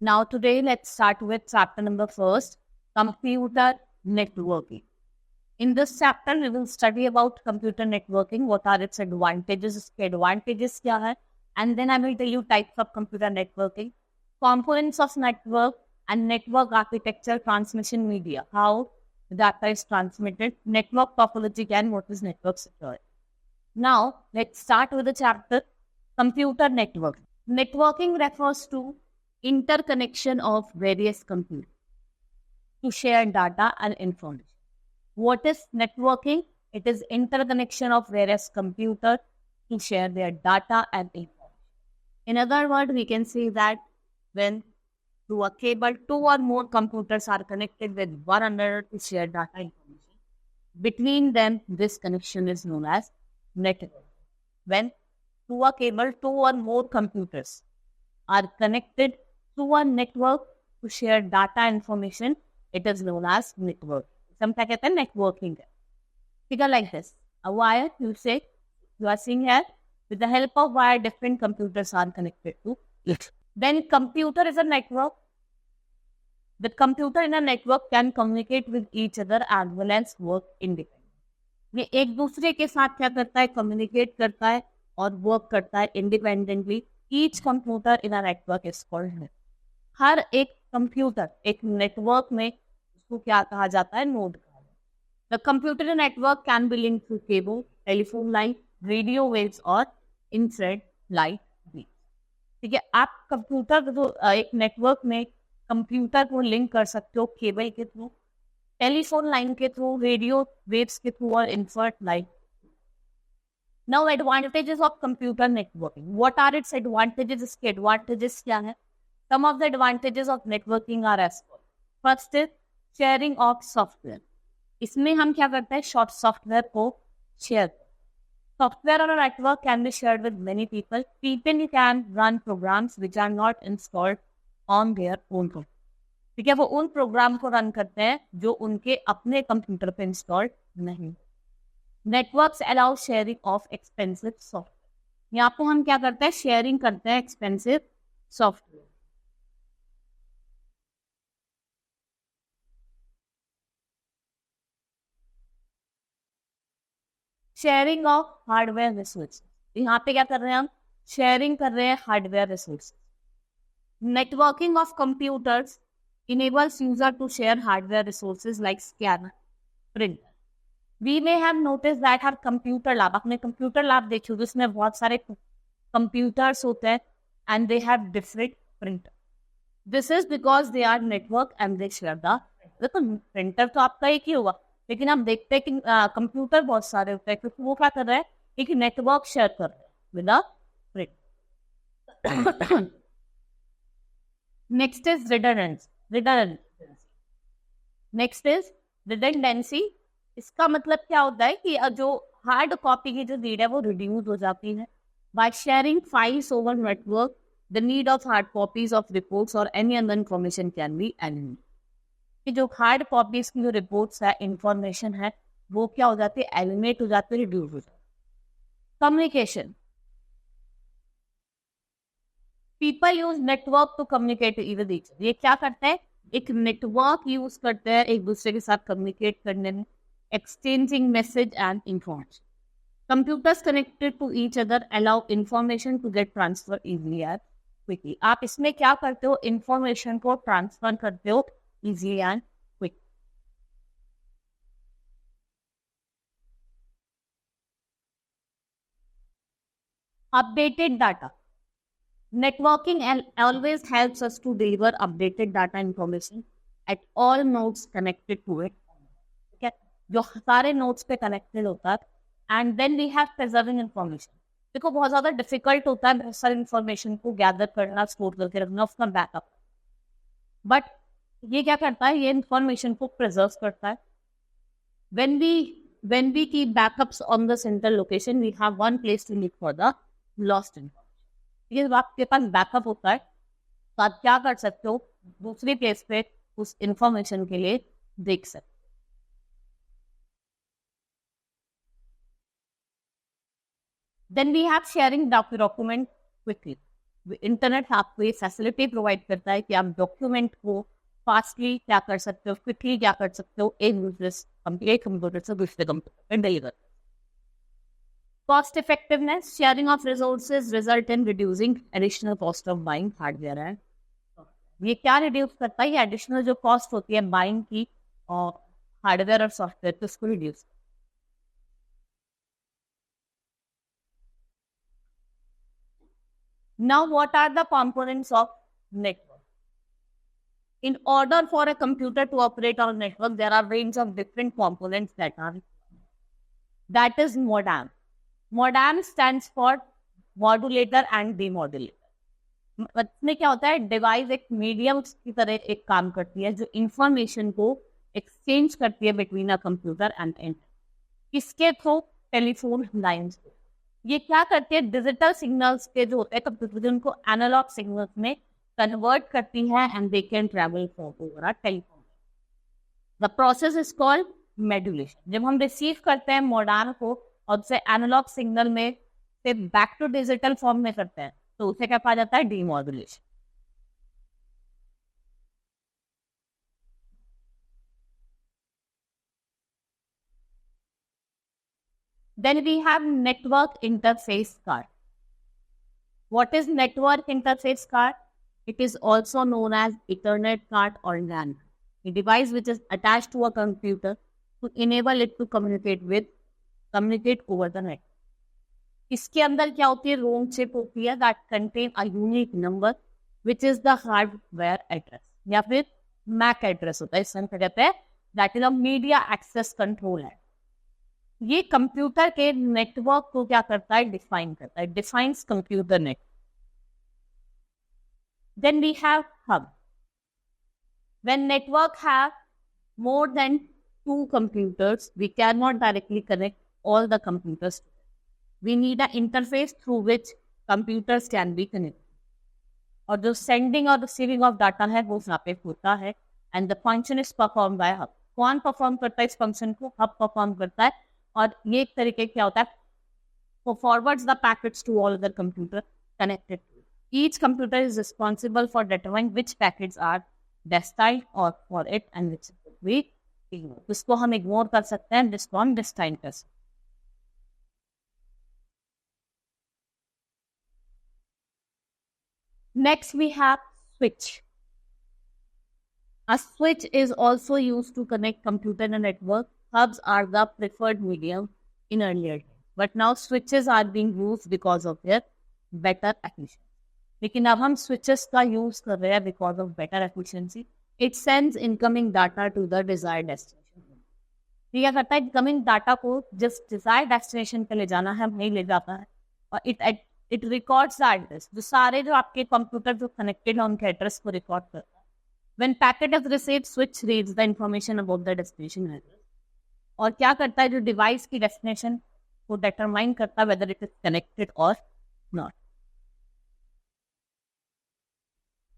Now today let's start with chapter number first, computer networking. In this chapter we will study about computer networking, what are its advantages, इसके advantages क्या है, and then I will tell you types of computer networking, components of network and network architecture, transmission media, how data is transmitted, network topology and what is network security. Now let's start with the chapter computer network. Networking refers to interconnection of various computers to share data and information. What is networking? It is interconnection of various computers to share their data and information. In other words, we can say that when through a cable, two or more computers are connected with one another to share data information. Between them, this connection is known as network. When through a cable, two or more computers are connected through a network to share data information, it is known as network. हम क्या कहते हैं networking है. Figure like this. A wire, you are seeing here, with the help of wire, different computers are connected to it. Then computer is a network. The computer in a network can communicate with each other as well as work independently. ये एक दूसरे के साथ क्या करता है, communicate करता है और work करता है independently. Each computer in a network is called network. हर एक कंप्यूटर एक नेटवर्क में उसको क्या कहा जाता है, नोड कहा जाता है. The computer network can be linked through cable, telephone line, radio waves और इंफ्रारेड लाइट वेव्स. ठीक है, आप कंप्यूटर को एक नेटवर्क में कंप्यूटर को लिंक कर सकते हो केबल के थ्रू, टेलीफोन लाइन के थ्रू, रेडियो वेव्स के थ्रू और infrared light. Now advantages of computer networking. What are its advantages? इसके एडवांटेजेस क्या है? Some of the advantages of networking are as follows. First is sharing of software. इसमें हम क्या करते हैं, शॉर्ट सॉफ्टवेयर को share. Software on a network can be shared with many people. People can run programs which are not installed on their own computer. ठीक है, वो उन प्रोग्राम को रन करते हैं जो उनके अपने कंप्यूटर पे इंस्टॉल्ड नहीं. Networks allow sharing of expensive software. यहाँ पे हम क्या करते हैं, शेयरिंग करते हैं expensive software. Sharing of hardware resource. यहाँ पे क्या कर रहे हैं, हम शेयरिंग कर रहे हैं hardware resource. Networking of computers enables user to share hardware resources like scanner, printer. We may have noticed that our computer lab, आपने कंप्यूटर लैब देखी होगी, उसमें बहुत सारे कंप्यूटर्स होते हैं and they have different printer. This is because they are network and they share the. देखो printer तो आपका एक ही होगा, लेकिन हम देखते हैं कि कंप्यूटर बहुत सारे होते हैं क्योंकि वो क्या कर रहे हैं, एक नेटवर्क शेयर कर रहे हैं with a printer. Next is redundancy. Next is redundancy. इसका मतलब क्या होता है कि जो हार्ड कॉपी की जो नीड है वो रिड्यूस हो जाती है. By sharing files over network the need of hard copies of reports और any other information can be eliminated. कि जो हार्ड कॉपीज की जो रिपोर्ट्स है, इंफॉर्मेशन है, वो क्या हो जाती है, एलिमिनेट हो जाती है, रिड्यूस हो जाती है. Communication. People use network to communicate with each other. ये क्या करते हैं, एक नेटवर्क यूज करते हैं एक दूसरे के साथ कम्युनिकेट करने में, exchanging message and information. Computers connected to each other allow information to get transfer easily and quickly. आप इसमें क्या करते हो, इंफॉर्मेशन को ट्रांसफर करते हो easily and quick. Updated data. Networking always helps us to deliver updated data information at all nodes connected to it. Okay, जो सारे nodes पे connected होता है. And then we have preserving information. देखो बहुत ज़्यादा difficult होता है बहुत सारी information को gather करना, store करके रखना, उसका backup. But ये क्या करता है, ये इंफॉर्मेशन को प्रिजर्व करता है. when we keep backups on the central location, we have one place to look for the lost information. ये जब आपके पास बैकअप होता है तो आप क्या कर सकते हो, दूसरी प्लेस पे उस इंफॉर्मेशन के लिए देख सकते. Then we have sharing document quickly. Internet आपको ये फैसिलिटी प्रोवाइड करता है कि आप डॉक्यूमेंट को फास्टली क्या कर सकते हो, क्विकली क्या कर सकते हो, एक कंप्यूटर से दूसरे कंप्यूटर पर deliver. Cost effectiveness, sharing of resources result in reducing additional cost of buying hardware है। ये क्या रिड्यूस करता है? ये एडिशनल जो कॉस्ट होती है बाइंग की और हार्डवेयर और सॉफ्टवेयर, तो उसको reduce. Now, what are the components of network? In order for a computer to operate on a network, there are range of different components that is modem. Modem stands for modulator and demodulator। इसमें क्या होता है? Device एक medium की तरह एक काम करती है जो इंफॉर्मेशन को एक्सचेंज करती है between a computer and internet. किसके थ्रू? Telephone lines. ये क्या करती है? डिजिटल सिग्नल्स के जो होते हैं कंप्यूटर उनको एनालॉग सिग्नल्स में कन्वर्ट करती है and they can travel over a telephone. The process is called modulation. जब हम रिसीव करते हैं मोडेम को और उसे एनालॉग सिग्नल में से बैक टू डिजिटल फॉर्म में करते हैं तो उसे क्या कहा जाता है? Demodulation. Then we have network interface card. What is network interface card? It is also known as Ethernet card or LAN. A device which is attached to a computer to enable it to communicate over the net. इसके अंदर क्या होती है? ROM chip होती है that contain a unique number which is the hardware address या फिर MAC address होता है। इसमें क्या कहते हैं? That is a media access control है। ये कंप्यूटर के नेटवर्क को क्या करता है? डिफाइन करता है। Defines computer net. Then we have hub. When network have more than 2 computers, we cannot directly connect all the computers. We need an interface through which computers can be connected. और जो sending और receiving of data है वो यहाँ पे होता है and the function is perform by hub. कौन परफॉर्म करता है इस फंक्शन को? हब परफॉर्म करता है। और ये एक तरीके क्या होता है? Forwards the packets to all other computer connected. Each computer is responsible for determine which packets are destined और for it and which we ignore. इसको हम इग्नोर कर सकते हैं, जिसको हम डेस्टाइन कर सकते हैं। Next we have switch. A switch is also used to connect computer and network. Hubs are the preferred medium in earlier days, but now switches are being used because of their better efficiency. लेकिन अब हम switches का use कर रहे हैं because of better efficiency. It sends incoming data to the desired destination. ये क्या करता है? incoming data को जिस desired destination पे ले जाना है वहीं ले जाता है और it records the address. जो सारे जो आपके कंप्यूटर जो कनेक्टेड है उनके एड्रेस को रिकॉर्ड करता है। When packet is received, switch reads the information about the destination address. और क्या करता है? जो डिवाइस की डेस्टिनेशन को डिटरमाइन करता है whether it is connected or not.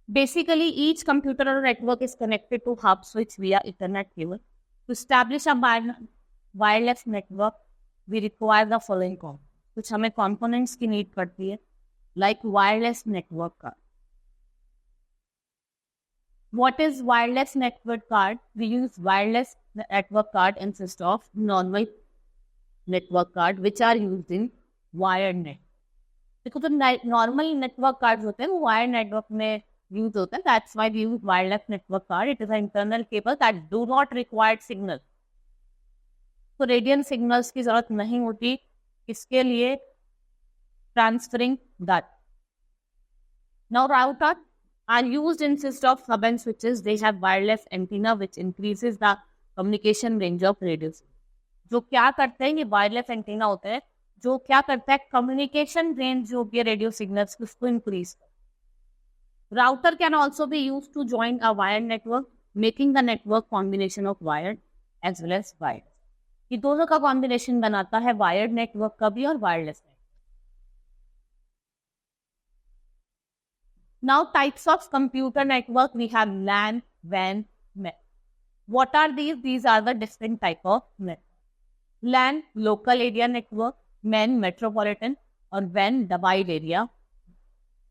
Basically, each computer or network is connected to hub switch via Ethernet cable. To establish a wireless network, we require the following components. कुछ हमें components की need पड़ती है, like wireless network card. What is wireless network card? We use wireless network card instead of normal network card, which are used in wired net. देखो तो normal network cards होते हैं वो wired network में use होते हैं. That's why we use wireless network card. It is an internal cable that do not require signal. तो radiant signals की जरूरत नहीं होती इसके लिए transferring that. Now router are used instead of hub and switches. They have wireless antenna which increases the communication range of radio. जो क्या करते हैं? ये wireless antenna होता है जो क्या करता है? communication range जो भी radio signals उसको increase करता है. Router can also be used to join a wired network, making the network combination of wired as well as wired. ये दोनों का कॉम्बिनेशन बनाता है वायर्ड नेटवर्क का भी और wireless network. Now types of computer network we have LAN, WAN, MEN. What are these? These are the different type of network. LAN local area network, MEN metropolitan और WAN wide area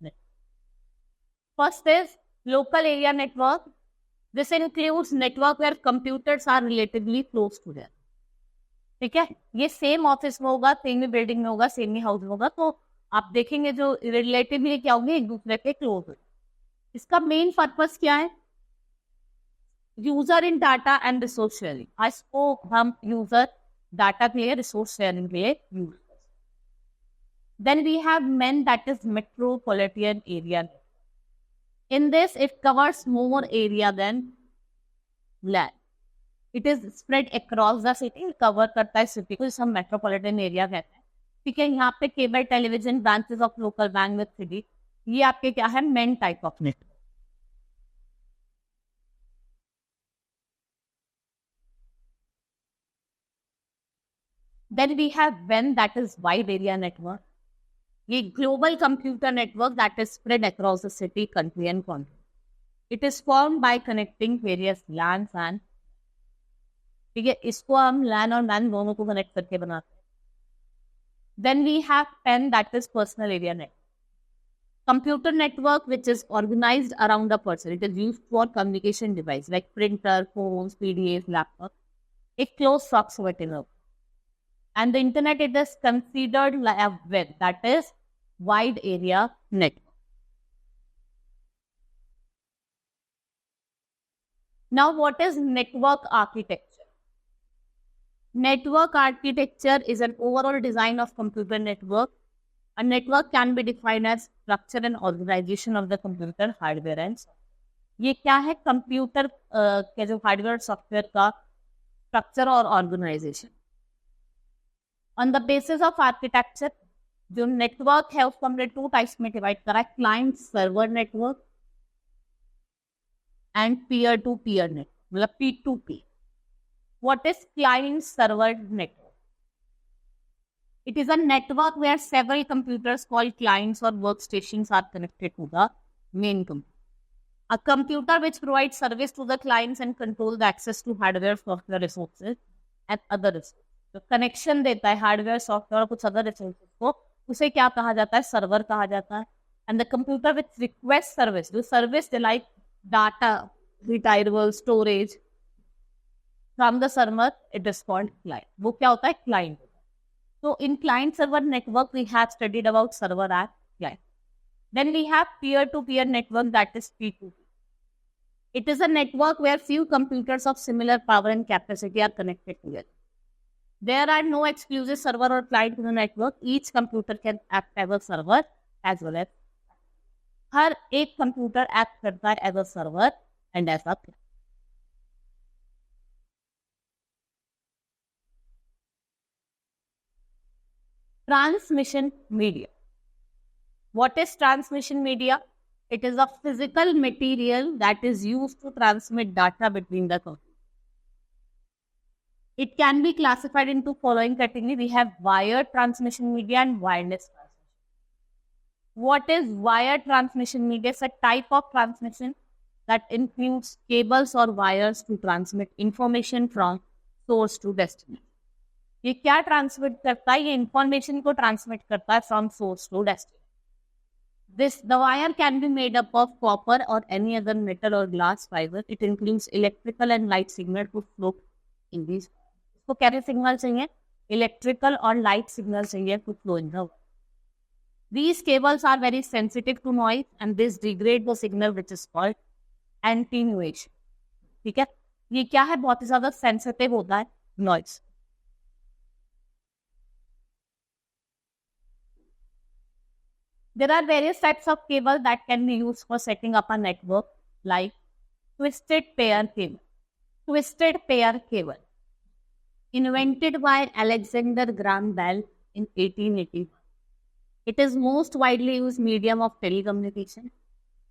network. First is local area network. This includes network where computers are relatively close to there. ठीक है, ये same office में होगा, same ही building में होगा, same ही house में होगा, तो आप देखेंगे जो रिलेटिवली क्या होंगे, एक दूसरे के क्लोज हो. इसका मेन पर्पस क्या है? User in data and resource sharing. इसको हम यूजर डाटा के लिए, रिसोर्स शेयरिंग के लिए use. Then we have MEN, that is metropolitan area. In this, it covers more area than land. It is spread across the city. Cover करता है city को, जिसे हम metropolitan area कहते हैं. ठीक है, यहाँ पे cable, television, branches of local bank with city, ये आपके क्या है? MEN type of network. Then we have WAN, that is wide area network. ये global computer network that is spread across the city, country and continent. It is formed by connecting various LANs and, ठीक है, इसको हम LAN और MAN दोनों को connect करके बनाते हैं. Then we have PAN, that is personal area network. Computer network which is organized around a person. It is used for communication device like printer, phones, PDAs, laptop. A close proximity network. And the internet, it is considered like a web, that is wide area network. Now, what is network architecture? Network architecture is an overall design of computer network. A network can be defined as structure and organization of the computer hardware and software. ये क्या है? Computer के जो hardware और software का structure और organisation. On the basis of architecture, जो network है उसको हमने 2 टाइप्स में डिवाइड करा है, client server network and peer to peer network, मतलब P2P. What is client server network? It is a network where several computers called clients or workstations are connected to the main computer. A computer which provides service to the clients and control the access to hardware, software resources and other resources. तो connection देता है hardware, software और कुछ other resources को, उसे क्या कहा जाता है? सर्वर कहा जाता है. And the computer with request service, जो service like data retrieval, storage from the server, it is called client. वो क्या होता है? क्लाइंट. तो in client server network we have studied about server and client. Then we have peer to peer network, that is P2P. It is a network where few computers of similar power and capacity are connected together. There are no exclusive server or client in the network. Each computer can act as a server as well as, हर एक computer act करता है as a server and as a client. Transmission media. What is transmission media? It is a physical material that is used to transmit data between the computers. It can be classified into following category. We have wired transmission media and wireless transmission. What is wired transmission media? It's a type of transmission that includes cables or wires to transmit information from source to destination. ये क्या transmit करता है? ये information को transmit करता है from source to destination. This, the wire can be made up of copper or any other metal or glass fiber. It includes electrical and light signal to flow in these. इसको क्या signal चाहिए? Electrical और light signal चाहिए to flow in the wire. These cables are very sensitive to noise and this degrade the signal which is called attenuation. ठीक है, ये क्या है? बहुत ही ज्यादा सेंसिटिव होता है noise. There are various types of cable that can be used for setting up a network, like twisted pair cable. Twisted pair cable, invented by Alexander Graham Bell in 1881. It is most widely used medium of telecommunication.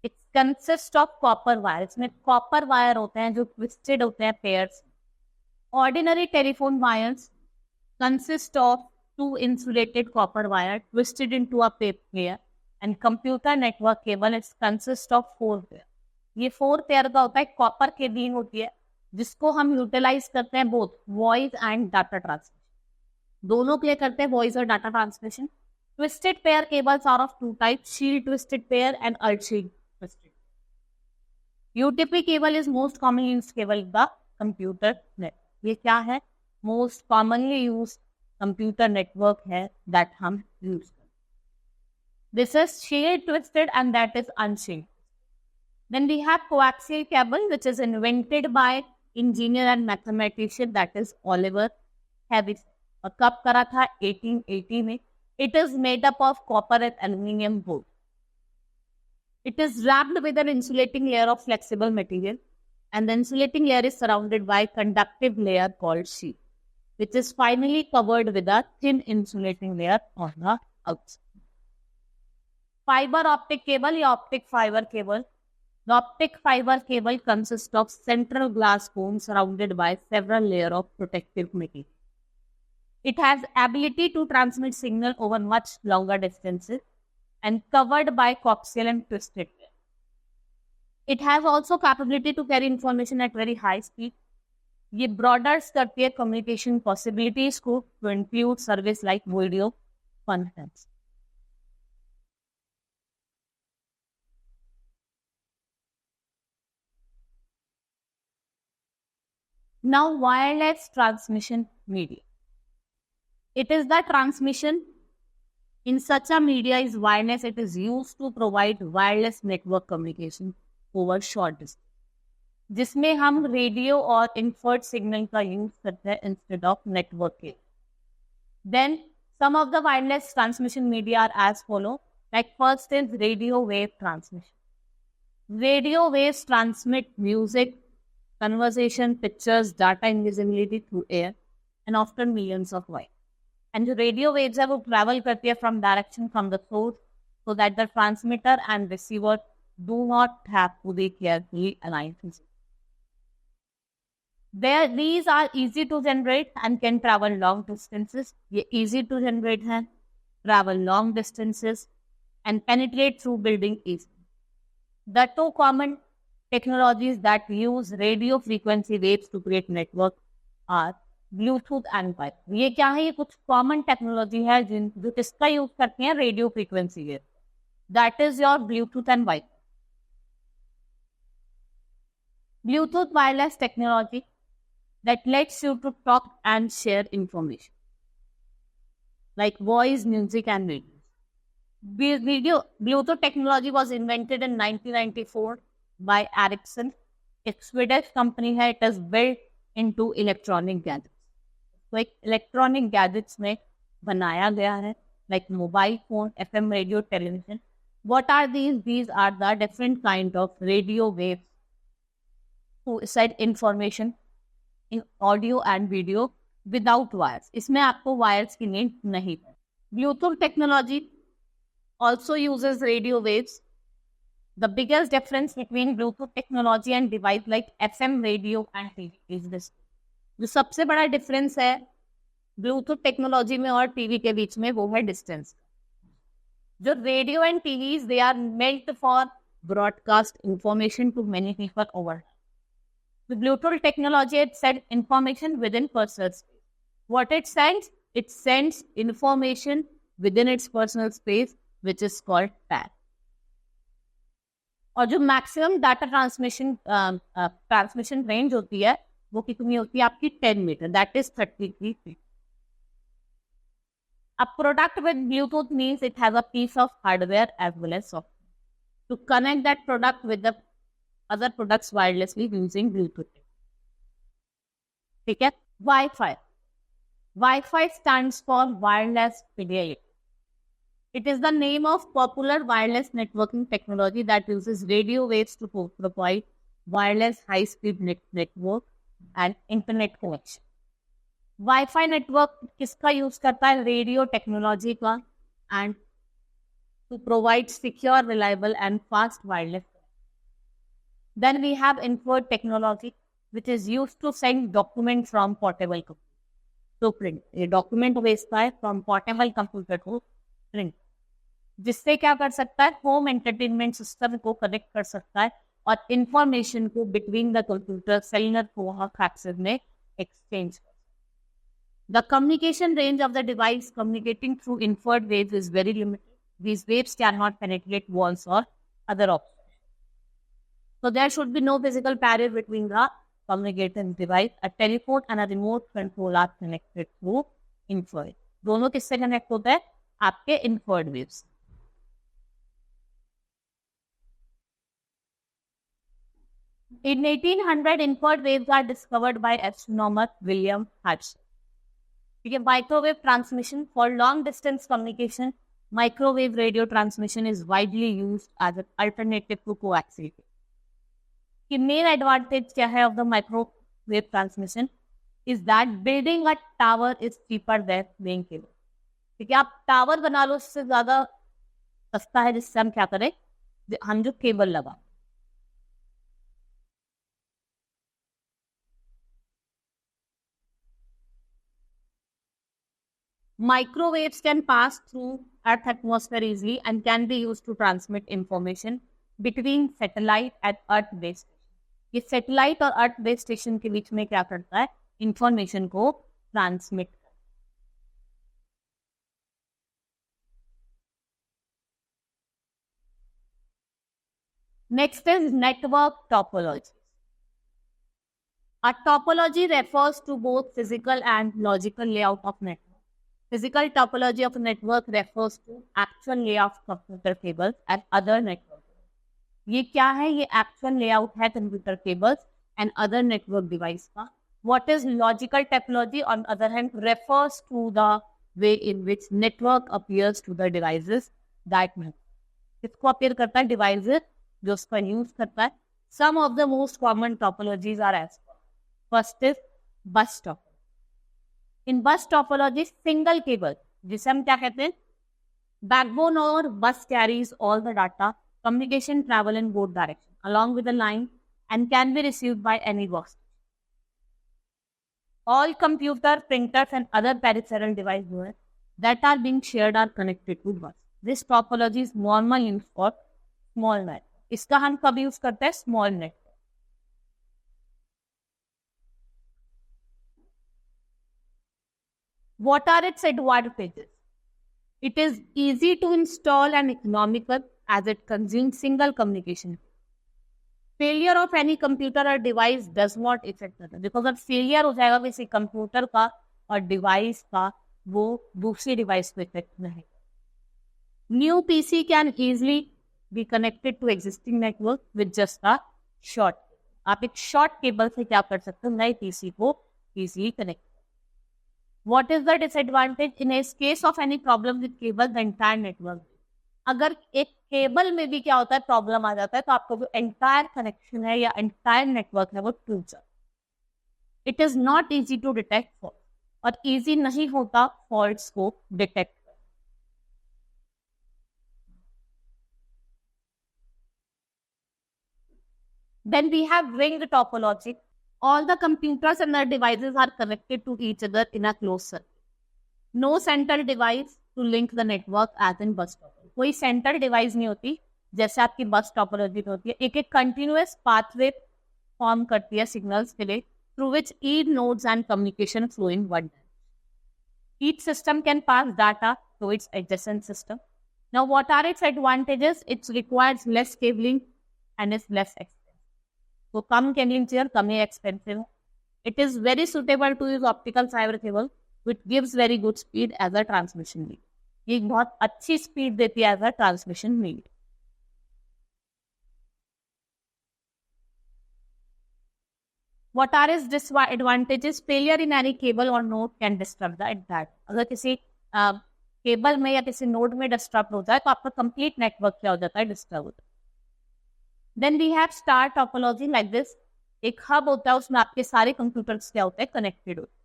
It consists of copper wires. इसमें copper wire होते हैं जो twisted होते हैं pairs. Ordinary telephone wires consist of 2 insulated copper wire twisted into a pair. And computer network cable, it consists of 4 pair. ये 4 pair का होता है, कॉपर के बीम होती है जिसको हम यूटिलाइज करते हैं both voice and data transmission, दोनों के लिए करते हैं वॉइस और data transmission. Twisted pair cables are of 2 types, shielded twisted pair and unshielded twisted. UTP cable is most commonly used cable in the computer net. ये क्या है? Most commonly used computer network है that हम use करते. This is shield twisted and that is unshielded. Then we have coaxial cable, which is invented by engineer and mathematician, that is Oliver Heavis. और कब करा था? 1880 में. It is made up of copper and aluminium both. It is wrapped with an insulating layer of flexible material, and the insulating layer is surrounded by a conductive layer called sheath, which is finally covered with a thin insulating layer on the outside. Fiber optic cable या optic fiber cable. The optic fiber cable consists of central glass cone surrounded by several layers of protective material. It has ability to transmit signal over much longer distances and covered by coaxial and twisted layer. It has also capability to carry information at very high speed. ये broadens करती है communication possibilities को to include service like video conference. Now, wireless transmission media. It is the transmission in such a media is wireless. It is used to provide wireless network communication over short distance, जिसमें हम radio और इंफर्ट signal का use करते हैं instead of network के. Then some of the wireless transmission media are as follow. Like first is radio wave transmission. Radio waves transmit music, conversation, pictures, data invisibility through air and often millions of miles. And the radio waves will travel from direction from the source so that the transmitter and receiver do not have to be carefully aligned. These are easy to generate and can travel long distances. ये easy to generate हैं, travel long distances and penetrate through building easily. The two common technologies that use radio frequency waves to create network are Bluetooth and Wi-Fi. ये क्या है? ये कुछ common technology है जो किसका यूज करते हैं? Radio frequency wave. That is your Bluetooth and wifi. Bluetooth wireless technology that lets you to talk and share information like voice, music and video. Bluetooth technology was invented in 1994 by Ericsson. एक Swedish company है. It is built into electronic gadgets. तो एक electronic gadgets में बनाया गया है like mobile phone, FM radio, television. What are these? These are the different kind of radio waves to send information in audio and video without wires. इसमें आपको wires की need नहीं है. Bluetooth technology also uses radio waves. The biggest difference between Bluetooth technology and device like FM radio and TV is this. जो सबसे बड़ा difference है Bluetooth technology में और टीवी के बीच में वो है डिस्टेंस. जो radio and TV they are meant for broadcast information to many people over. The Bluetooth technology, it sends information within personal space. What it sends information within its personal space, which is called PAN. और जो maximum data transmission range होती है वो कितनी होती है आपकी 10 metre. That is 33 feet. A product with Bluetooth means it has a piece of hardware as well as software to connect that product with the other products wirelessly using Bluetooth. ठीक है. Wi-Fi stands for wireless fidelity. It is the name of popular wireless networking technology that uses radio waves to provide wireless high-speed network and internet connection. Wi-Fi network किसका use करता है? Radio technology का, and to provide secure, reliable and fast wireless. Then we have infrared technology, which is used to send document from portable computer to print. ये document भेजता है from portable computer to print, जिससे क्या कर सकता है? Home entertainment system को connect कर सकता है और इंफॉर्मेशन को बिटवीन द कंप्यूटर सेलुलर कोएक्सिस में exchange. The communication range of the device communicating through infrared waves is very limited. These waves cannot penetrate walls or other objects. So there should be no physical barrier between the communicating device. A telephone and a remote control are connected through infrared. दोनों किससे connect होते हैं? आपके infrared waves. In 1800, infrared waves are discovered by astronomer William Herschel. Microwave transmission for long distance communication. Microwave radio transmission is widely used as an alternative to coaxial. The main advantage of the microwave transmission is that building a tower is cheaper than laying cable. ठीक है, आप tower बना लो, उससे ज्यादा सस्ता है, जिससे हम क्या करें, हम जो केबल लगा. Microwaves can pass through Earth atmosphere easily and can be used to transmit information between satellite and Earth base station. ये सैटेलाइट और अर्थ बेस स्टेशन के बीच में क्या करता है, इंफॉर्मेशन को transmit. Next is network topology. A topology refers to both physical and logical layout of network. Physical topology of a network refers to actual layout of computer cables and other network. ये क्या है? ये actual layout है computer cables and other network device का. What is logical topology, on the other hand, refers to the way in which network appears to the devices that network. किसको appear करता है? Devices जो उसका use करता है. Some of the most common topologies are as follows. First is bus topology. In bus topology, single cable, जिसे हम क्या कहते हैं, backbone और bus carries all the data. Communication travel in both directions along with the line and can be received by any box. All computer, printers and other peripheral devices that are being shared are connected to bus. This topology is normal used for small network. इसका हम कब use करते हैं? Small network. What are its advantages? It is easy to install and economical as it consumes single communication. Failure of any computer or device does not affect it. Because अब failure हो जाएगा किसी computer का और device का, वो दूसरी device को इफेक्ट नहीं. New PC can easily be connected to existing network with just a short. आप एक शॉर्ट केबल से क्या कर सकते हो? नए पीसी को easily connect. What is the disadvantage? In a case of any problem with cable, the entire network. अगर एक केबल में भी क्या होता है, प्रॉब्लम आ जाता है, तो आपको जो एंटायर कनेक्शन है या एंटायर नेटवर्क है वो टूट जाता है. It is not easy to detect fault, और इजी नहीं होता फॉल्ट्स को detect. Then we have ring topology. All the computers and their devices are connected to each other in a closed circuit. No central device to link the network as in bus topology. कोई central device नहीं होती जैसे आपकी bus topology में होती है. एक एक continuous pathway form करती है signals के लिए, through which each nodes and communication flow in one direction. Each system can pass data to its adjacent system. Now, what are its advantages? It requires less cabling and is less expensive. तो कम cabling चाहिए, कम ही expensive. It is very suitable to use optical fibre cable which gives very good speed as a transmission lead. ये बहुत अच्छी speed देती है as a transmission lead. What are its disadvantages? Failure in any cable or node can disturb the entire. अगर किसी cable में या किसी नोड में डिस्टर्ब होता है तो आपका कंप्लीट नेटवर्क क्या हो जाता है? डिस्टर्ब होता है. Then we have star topology like this. एक हब होता है, उसमें आपके सारे कंप्यूटर्स क्या होते हैं? कनेक्टेड होते हैं.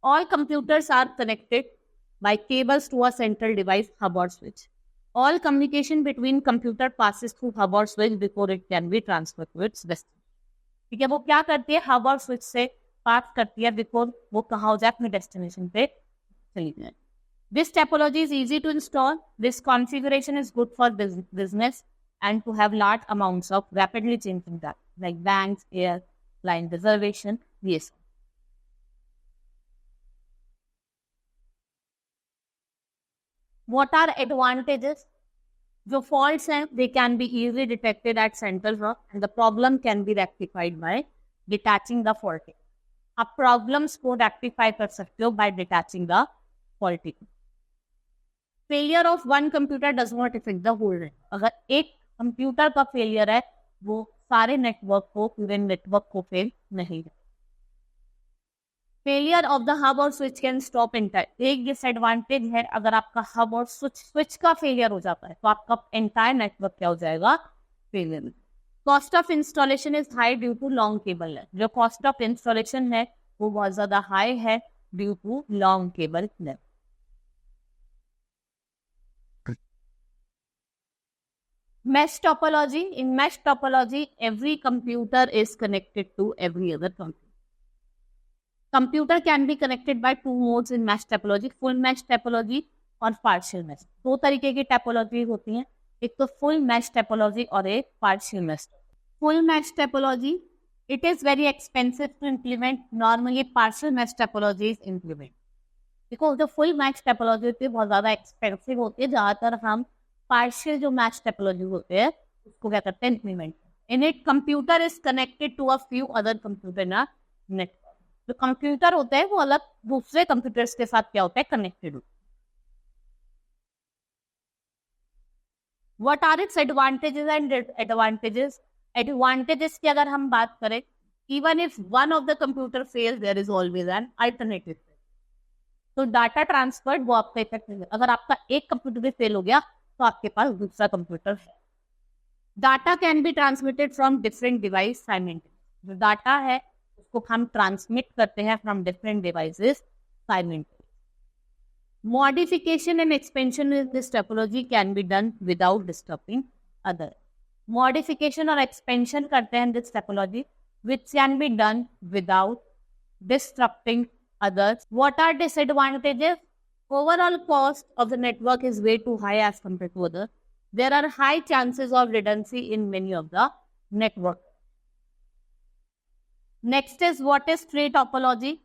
All computers are connected by cables to a central device, hub or switch. All communication between computer passes through hub or switch before it can be transferred to its destination. ठीक है, वो क्या करती है? Hub और switch से पास करती है बिफोर वो कहाँ हो जाए? अपने डेस्टिनेशन पे चली जाए. This topology is easy to install. This configuration is good for business and to have large amounts of rapidly changing data, like banks, airline reservation, yes. What are advantages? जो faults हैं, they can be easily detected at central hub and the problem can be rectified by detaching the faulty. आप problems को rectify कर सकते हो by detaching the faulty. Failure of one computer does not affect the whole network. अगर एक computer का failure है, वो सारे नेटवर्क को, पूरे नेटवर्क को फेल नहीं है. फेलियर ऑफ द हब और स्विच कैन स्टॉप एंटायर. एक डिसएडवांटेज है, अगर आपका हब और स्विच का फेलियर हो जाता है तो आपका एंटायर नेटवर्क क्या हो जाएगा, failure. Cost of installation is high due to long cable length. जो कॉस्ट ऑफ इंस्टॉलेशन है वो बहुत ज्यादा हाई है due to long cable length. Mesh topology. In mesh topology, every computer is connected to every other computer. Computer can be connected by two modes in mesh topology, full mesh topology और partial mesh. दो तरीके की topology होती हैं, एक तो full mesh topology और एक partial mesh. Full mesh topology, it is very expensive to implement. Normally partial mesh topology is implemented. Because the full mesh topology होती है बहुत ज़्यादा expensive होती है, ज़्यादातर हम partial जो mesh topology होते हैं उसको क्या करते हैं, implement. In it, computer is connected to a few other computer in a network. जो कंप्यूटर होते हैं वो अलग दूसरे कंप्यूटर्स के साथ क्या होता है, कनेक्टेड होता है. What are its advantages and advantages. Advantages की अगर हम बात करें, even if one of the computer fails there is always an alternative. तो डाटा ट्रांसफर वो आपका इफेक्ट है. अगर आपका एक कंप्यूटर भी फेल हो गया तो आपके पास दूसरा कंप्यूटर है. Data can be transmitted from different device simultaneously. जो डाटा है उसको हम ट्रांसमिट करते हैं from different devices simultaneously. Modification and expansion in this topology can be done without disturbing other. Modification और एक्सपेंशन करते हैं this topology which can be done without disturbing others. What are disadvantages? Overall cost of the network is way too high as compared to others. There are high chances of redundancy in many of the network. Next is, what is tree topology?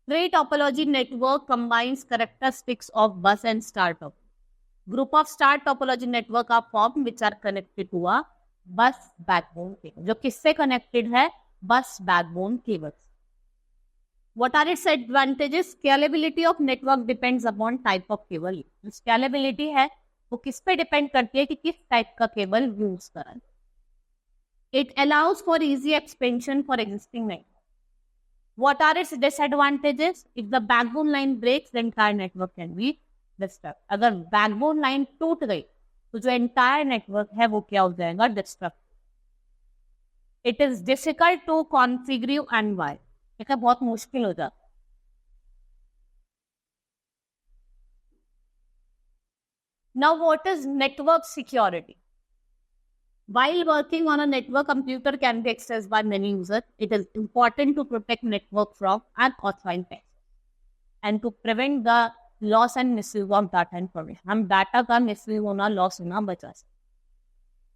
Tree topology network combines characteristics of bus and star topology. Group of star topology network are formed which are connected to a bus backbone cable. जो किससे connected है, bus backbone cables. What are its advantages? Scalability of network depends upon type of cable. Scalability है वो किस पे depend करती है कि किस टाइप का केबल यूज करें. It allows for easy expansion for existing network. What are its disadvantages? If the backbone line breaks, the entire network can be disturbed. अगर backbone line टूट गई तो जो entire network है वो क्या हो जाएगा, disturbed. It is difficult to configure and why. ये बहुत मुश्किल हो जाता है. Now, what is network security? While working on a network, computer can be accessed by many users. It is important to protect network from unauthorized access and to prevent the loss and misuse of data information. हम data का misuse होना, loss होना बचा सकते.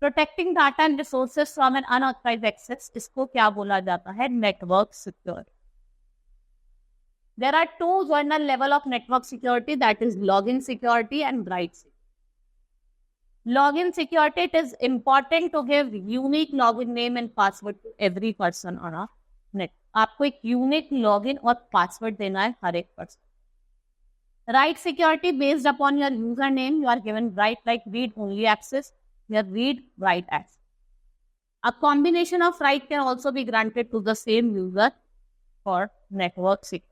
Protecting data and resources from an unauthorized access, इसको क्या बोला जाता है, network security. There are two general level of network security, that is login security and write security. Login security, it is important to give unique login name and password to every person on a net. आपको एक unique login और password देना है हर एक person. Write security, based upon your username, you are given write like read only access. Your read write access. A combination of write can also be granted to the same user for network security.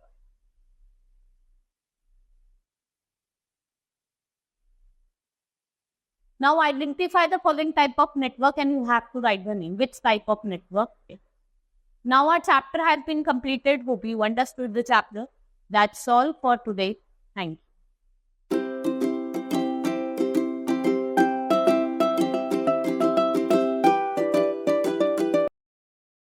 Now identify the following type of network and you have to write the name. Which type of network? Now our chapter has been completed. Hope you understood the chapter. That's all for today. Thank you.